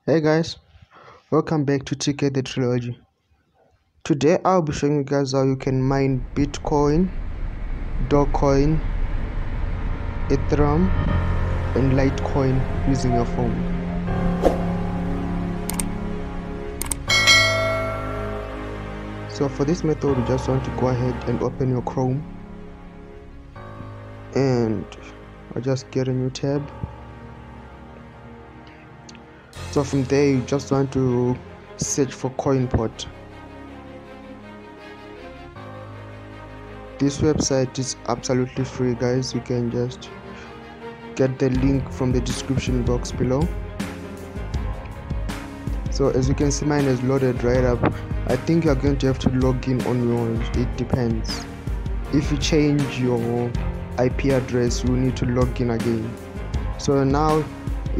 Hey guys, welcome back to TK the Trilogy. Today I'll be showing you guys how you can mine Bitcoin, Dogecoin, Ethereum and Litecoin using your phone. So for this method you just want to go ahead and open your Chrome and I'll just get a new tab. So from there you just want to search for CoinPort. This website is absolutely free, guys. You can just get the link from the description box below. So as you can see, mine is loaded right up. I think you're going to have to log in on yours. It depends. If you change your IP address, you need to log in again. So now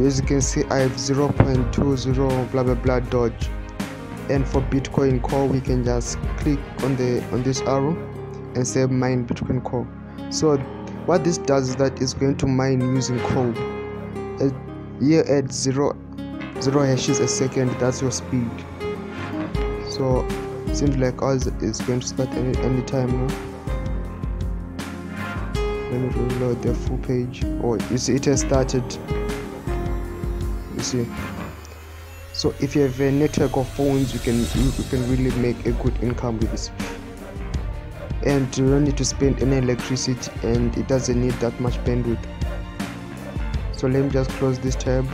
as you can see, I have 0.20 blah blah blah Doge, and for Bitcoin Core we can just click on this arrow and say mine Bitcoin Core. So what this does is that it's going to mine using Chrome. Here at 0 hashes a second, that's your speed. So seems like ours is going to start any time now. Let me reload the full page. Oh, you see it has started. You see. So if you have a network of phones, you can really make a good income with this. And you don't need to spend any electricity, and it doesn't need that much bandwidth. So let me just close this tab.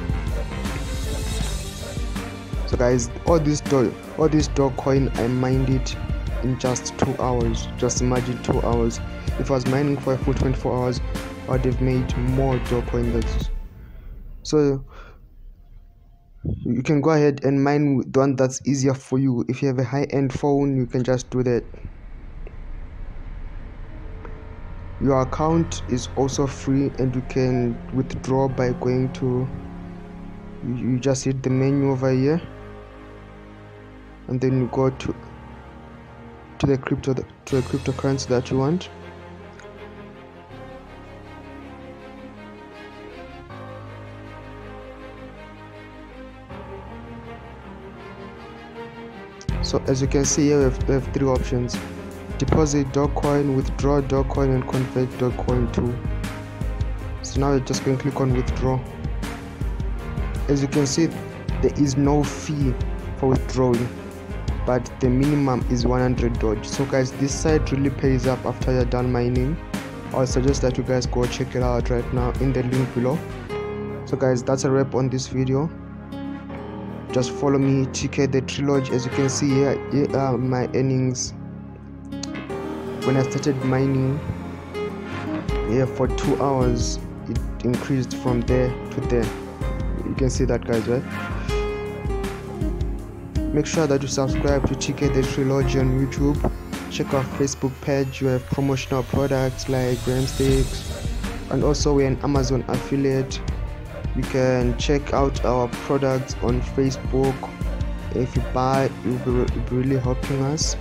So guys, all this Dogecoin, I mined it in just 2 hours. Just imagine 2 hours. If I was mining for a full 24 hours, I would have made more Dogecoin than this. So you can go ahead and mine with the one that's easier for you. If you have a high-end phone, you can just do that. Your account is also free, and you can withdraw by going to, you just hit the menu over here, and then you go to the cryptocurrency that you want. So as you can see here, we have 3 options: deposit Dogecoin, withdraw Dogecoin, and convert Dogecoin to. So now we're just going to click on withdraw. As you can see, there is no fee for withdrawing, but the minimum is 100 Doge. So guys, this site really pays up after you're done mining. I suggest that you guys go check it out right now in the link below. So guys, that's a wrap on this video. Just follow me, TK the Trilogy. As you can see here are my earnings when I started mining. Here for 2 hours it increased from there to there. You can see that, guys, right? Make sure that you subscribe to TK the Trilogy on YouTube. Check our Facebook page. We have promotional products like gram sticks, and also we're an Amazon affiliate. You can check out our products on Facebook. If you buy, you'll be really helping us.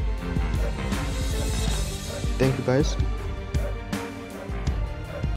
Thank you, guys.